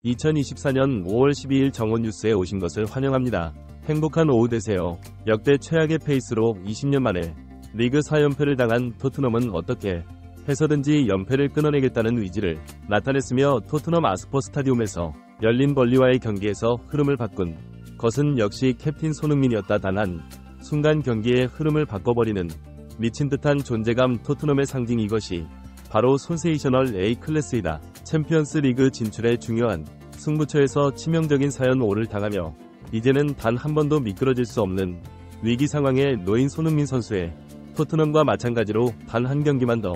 2024년 5월 12일 정원 뉴스에 오신 것을 환영합니다. 행복한 오후 되세요. 역대 최악의 페이스로 20년 만에 리그 4연패를 당한 토트넘은 어떻게 해서든지 연패를 끊어내겠다는 의지를 나타냈으며 토트넘 아스퍼 스타디움에서 열린 벌리와의 경기에서 흐름을 바꾼 것은 역시 캡틴 손흥민이었다. 단 한 순간 경기의 흐름을 바꿔버리는 미친 듯한 존재감, 토트넘의 상징, 이것이 바로 센세이셔널 A 클래스이다. 챔피언스 리그 진출의 중요한 승부처에서 치명적인 4연패를 당하며 이제는 단 한 번도 미끄러질 수 없는 위기 상황에 놓인 손흥민 선수의 토트넘과 마찬가지로 단 한 경기만 더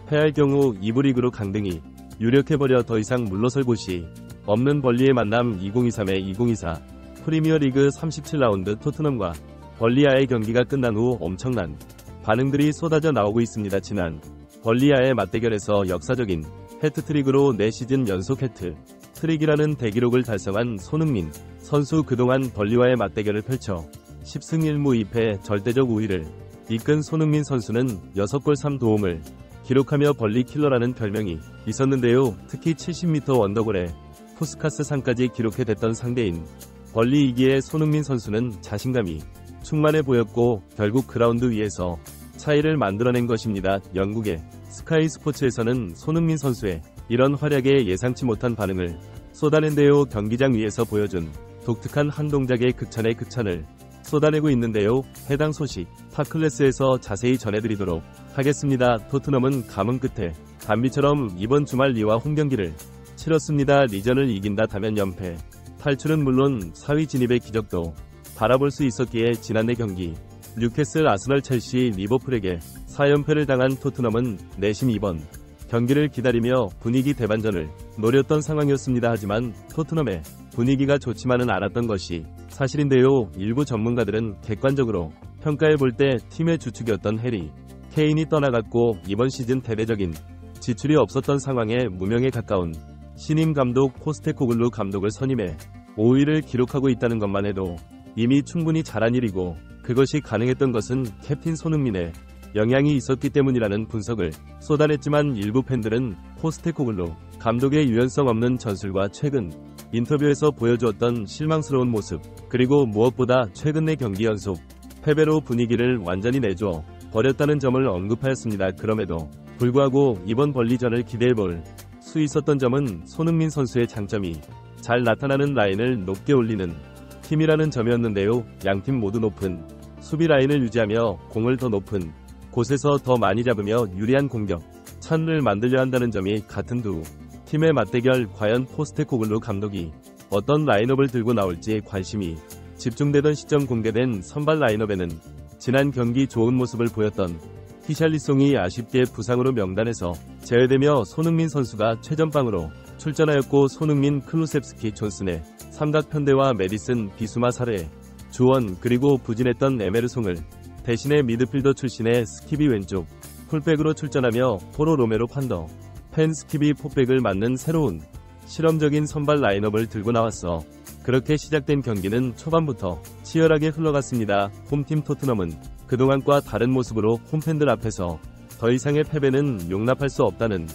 패할 경우 2부 리그로 강등이 유력해버려 더 이상 물러설 곳이 없는 벌리의 만남. 2023-2024 프리미어리그 37라운드 토트넘과 벌리아의 경기가 끝난 후 엄청난 반응들이 쏟아져 나오고 있습니다. 지난 벌리아의 맞대결에서 역사적인 해트트릭으로 4시즌 연속 해트트릭이라는 대기록을 달성한 손흥민 선수, 그동안 벌리와의 맞대결을 펼쳐 10승 1무 2패 절대적 우위를 이끈 손흥민 선수는 6골 3도움을 기록하며 벌리 킬러라는 별명이 있었는데요. 특히 70m 원더골에 푸스카스 상까지 기록해댔던 상대인 벌리이기에 손흥민 선수는 자신감이 충만해 보였고 결국 그라운드 위에서 차이를 만들어낸 것입니다. 영국의 스카이 스포츠에서는 손흥민 선수의 이런 활약에 예상치 못한 반응을 쏟아낸데요. 경기장 위에서 보여준 독특한 한 동작의 극찬에 극찬을 쏟아내고 있는데요. 해당 소식 탑클래스에서 자세히 전해드리도록 하겠습니다. 토트넘은 감흥 끝에 단비처럼 이번 주말 리와 홈경기를 치렀습니다. 리전을 이긴다 다면 연패 탈출은 물론 4위 진입의 기적도 바라볼 수 있었기에 지난해 경기 뉴캐슬, 아스널, 첼시, 리버풀에게 4연패를 당한 토트넘은 내심 이번 경기를 기다리며 분위기 대반전을 노렸던 상황이었습니다. 하지만 토트넘의 분위기가 좋지만은 않았던 것이 사실인데요. 일부 전문가들은 객관적으로 평가해볼 때 팀의 주축이었던 해리 케인이 떠나갔고 이번 시즌 대대적인 지출이 없었던 상황에 무명에 가까운 신임 감독 포스테코글루 감독을 선임해 5위를 기록하고 있다는 것만 해도 이미 충분히 잘한 일이고, 그것이 가능했던 것은 캡틴 손흥민의 영향이 있었기 때문이라는 분석을 쏟아냈지만 일부 팬들은 포스테코글루 감독의 유연성 없는 전술과 최근 인터뷰에서 보여주었던 실망스러운 모습, 그리고 무엇보다 최근 내 경기 연속 패배로 분위기를 완전히 내줘 버렸다는 점을 언급하였습니다. 그럼에도 불구하고 이번 벌리전을 기대해볼 수 있었던 점은 손흥민 선수의 장점이 잘 나타나는 라인을 높게 올리는 팀이라는 점이었는데요. 양팀 모두 높은 수비 라인을 유지하며 공을 더 높은 곳에서 더 많이 잡으며 유리한 공격 찬을 만들려 한다는 점이 같은 두 팀의 맞대결. 과연 포스테코글루 감독이 어떤 라인업을 들고 나올지 관심이 집중되던 시점 공개된 선발 라인업에는 지난 경기 좋은 모습을 보였던 히샬리송이 아쉽게 부상으로 명단에서 제외되며 손흥민 선수가 최전방으로 출전하였고, 손흥민, 클루셉스키, 존슨의 삼각편대와 메디슨, 비수마, 사레, 주원, 그리고 부진했던 에메르송을 대신에 미드필더 출신의 스키비 왼쪽 풀백으로 출전하며 포로 로메로 판더, 펜 스키비 포백을 맡는 새로운 실험적인 선발 라인업을 들고 나왔어. 그렇게 시작된 경기는 초반부터 치열하게 흘러갔습니다. 홈팀 토트넘은 그동안과 다른 모습으로 홈팬들 앞에서 더 이상의 패배는 용납할 수 없다는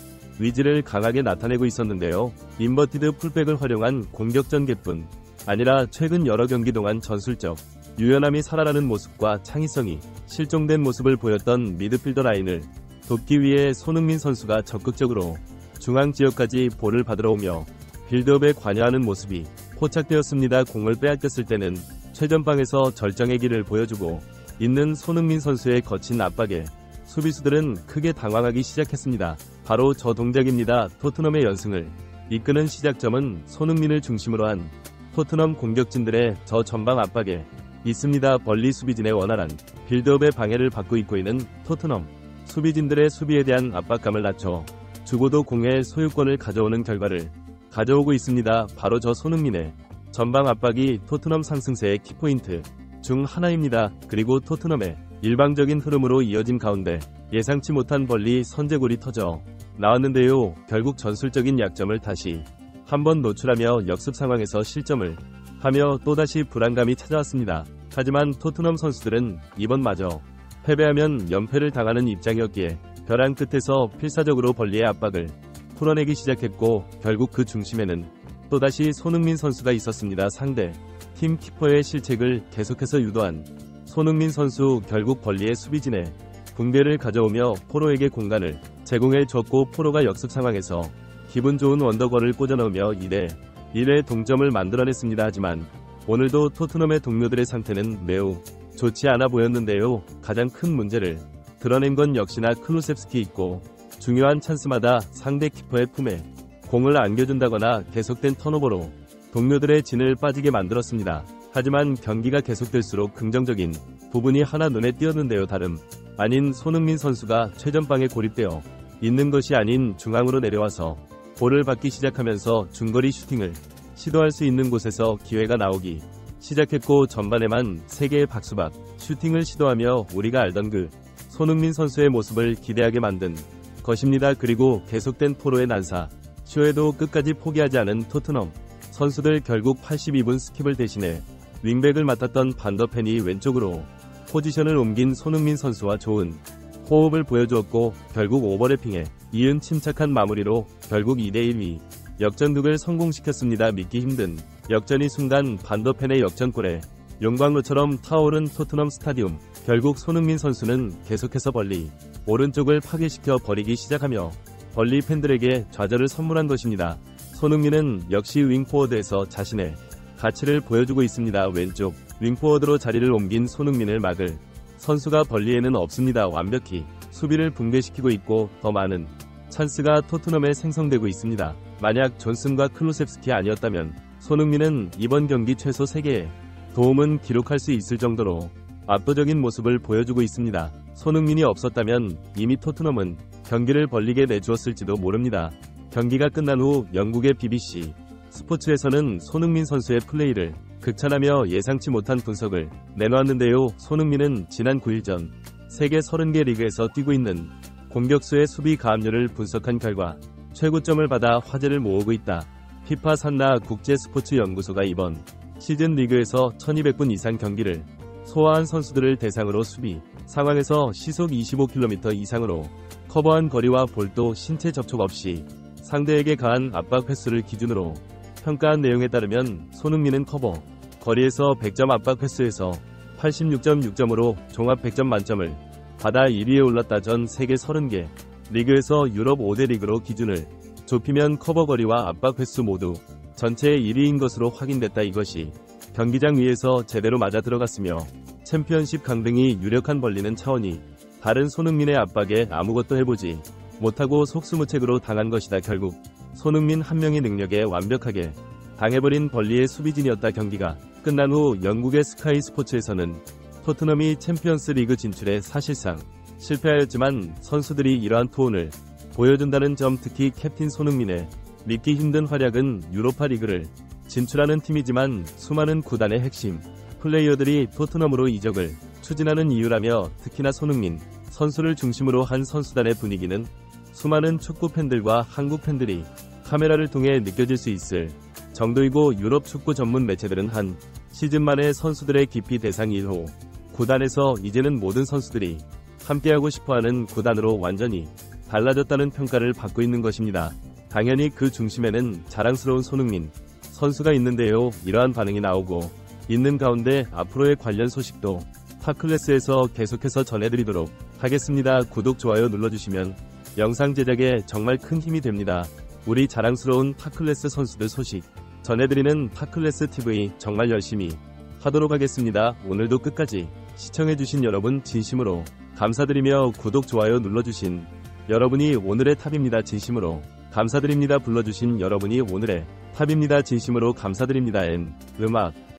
의지를 강하게 나타내고 있었는데요. 인버티드 풀백을 활용한 공격 전개뿐 아니라 최근 여러 경기 동안 전술적 유연함이 살아나는 모습과 창의성이 실종된 모습을 보였던 미드필더 라인을 돕기 위해 손흥민 선수가 적극적으로 중앙 지역까지 볼을 받으러 오며 빌드업에 관여하는 모습이 포착되었습니다. 공을 빼앗겼을 때는 최전방에서 절정의 길을 보여주고 있는 손흥민 선수의 거친 압박에 수비수들은 크게 당황하기 시작했습니다. 바로 저 동작입니다. 토트넘의 연승을 이끄는 시작점은 손흥민을 중심으로 한 토트넘 공격진들의 저 전방 압박에 있습니다. 벌리 수비진의 원활한 빌드업에 방해를 받고 있는 토트넘 수비진들의 수비에 대한 압박감을 낮춰 주고도 공의 소유권을 가져오는 결과를 가져오고 있습니다. 바로 저 손흥민의 전방 압박이 토트넘 상승세의 키포인트 중 하나입니다. 그리고 토트넘의 일방적인 흐름으로 이어진 가운데 예상치 못한 벌리 선제골이 터져 나왔는데요. 결국 전술적인 약점을 다시 한번 노출하며 역습 상황에서 실점을 하며 또다시 불안감이 찾아왔습니다. 하지만 토트넘 선수들은 이번마저 패배하면 연패를 당하는 입장이었기에 벼랑 끝에서 필사적으로 벌리의 압박을 풀어내기 시작했고, 결국 그 중심에는 또다시 손흥민 선수가 있었습니다. 상대 팀 키퍼의 실책을 계속해서 유도한 손흥민 선수, 결국 벌리의 수비진에 붕괴를 가져오며 포로에게 공간을 제공해 줬고, 포로가 역습 상황에서 기분 좋은 원더골을 꽂아넣으며 2대1의 동점을 만들어냈습니다. 하지만 오늘도 토트넘의 동료들의 상태는 매우 좋지 않아 보였는데요. 가장 큰 문제를 드러낸 건 역시나 클루셉스키 있고, 중요한 찬스마다 상대 키퍼의 품에 공을 안겨준다거나 계속된 턴오버로 동료들의 진을 빠지게 만들었습니다. 하지만 경기가 계속될수록 긍정적인 부분이 하나 눈에 띄었는데요. 다름 아닌 손흥민 선수가 최전방에 고립되어 있는 것이 아닌 중앙으로 내려와서 볼을 받기 시작하면서 중거리 슈팅을 시도할 수 있는 곳에서 기회가 나오기 시작했고, 전반에만 3개의 박수박 슈팅을 시도하며 우리가 알던 그 손흥민 선수의 모습을 기대하게 만든 것입니다. 그리고 계속된 포로의 난사 쇼에도 끝까지 포기하지 않은 토트넘 선수들, 결국 82분 스킵을 대신해 윙백을 맡았던 반더펜이 왼쪽으로 포지션을 옮긴 손흥민 선수와 좋은 호흡을 보여주었고, 결국 오버래핑에 이은 침착한 마무리로 결국 2대1 역전극을 성공시켰습니다. 믿기 힘든 역전이 순간 반더펜의 역전골에 용광로처럼 타오른 토트넘 스타디움. 결국 손흥민 선수는 계속해서 벌리 오른쪽을 파괴시켜 버리기 시작하며 벌리 팬들에게 좌절을 선물한 것입니다. 손흥민은 역시 윙포워드에서 자신의 가치를 보여주고 있습니다. 왼쪽 윙포워드로 자리를 옮긴 손흥민을 막을 선수가 벌리에는 없습니다. 완벽히 수비를 붕괴시키고 있고, 더 많은 찬스가 토트넘에 생성되고 있습니다. 만약 존슨과 클루셉스키 아니었다면 손흥민은 이번 경기 최소 3개의 도움은 기록할 수 있을 정도로 압도적인 모습을 보여주고 있습니다. 손흥민이 없었다면 이미 토트넘은 경기를 벌리게 내주었을지도 모릅니다. 경기가 끝난 후 영국의 BBC 스포츠에서는 손흥민 선수의 플레이를 극찬하며 예상치 못한 분석을 내놓았는데요. 손흥민은 지난 9일 전 세계 30개 리그에서 뛰고 있는 공격수의 수비 가압류를 분석한 결과 최고점을 받아 화제를 모으고 있다. 피파 산나 국제 스포츠 연구소가 이번 시즌 리그에서 1200분 이상 경기를 소화한 선수들을 대상으로 수비 상황에서 시속 25km 이상으로 커버한 거리와 볼도 신체 접촉 없이 상대에게 가한 압박 횟수를 기준으로 평가한 내용에 따르면 손흥민은 커버 거리에서 100점, 압박 횟수에서 86.6점으로 종합 100점 만점을 받아 1위에 올랐다. 전 세계 30개 리그에서 유럽 5대 리그로 기준을 좁히면 커버 거리와 압박 횟수 모두 전체의 1위인 것으로 확인됐다. 이것이 경기장 위에서 제대로 맞아 들어갔으며 챔피언십 강등이 유력한 벌리는 차원이 다른 손흥민의 압박에 아무것도 해보지 못하고 속수무책으로 당한 것이다. 결국 손흥민 한 명의 능력에 완벽하게 당해버린 벌리의 수비진이었다. 경기가 끝난 후 영국의 스카이 스포츠에서는 토트넘이 챔피언스 리그 진출에 사실상 실패하였지만 선수들이 이러한 투혼을 보여준다는 점, 특히 캡틴 손흥민의 믿기 힘든 활약은 유로파 리그를 진출하는 팀이지만 수많은 구단의 핵심 플레이어들이 토트넘으로 이적을 추진하는 이유라며, 특히나 손흥민 선수를 중심으로 한 선수단의 분위기는 수많은 축구 팬들과 한국 팬들이 카메라를 통해 느껴질 수 있을 정도이고, 유럽 축구 전문 매체들은 한 시즌 만에 선수들의 기피 대상 1호 구단에서 이제는 모든 선수들이 함께하고 싶어하는 구단으로 완전히 달라졌다는 평가를 받고 있는 것입니다. 당연히 그 중심에는 자랑스러운 손흥민 선수가 있는데요. 이러한 반응이 나오고 있는 가운데 앞으로의 관련 소식도 타클래스에서 계속해서 전해드리도록 하겠습니다. 구독, 좋아요 눌러주시면 영상 제작에 정말 큰 힘이 됩니다. 우리 자랑스러운 타클래스 선수들 소식 전해드리는 타클래스 TV 정말 열심히 하도록 하겠습니다. 오늘도 끝까지 시청해주신 여러분 진심으로 감사드리며 구독, 좋아요 눌러주신 여러분이 오늘의 탑입니다. 진심으로 감사드립니다. 불러주신 여러분이 오늘의 탑입니다. 진심으로 감사드립니다. 음악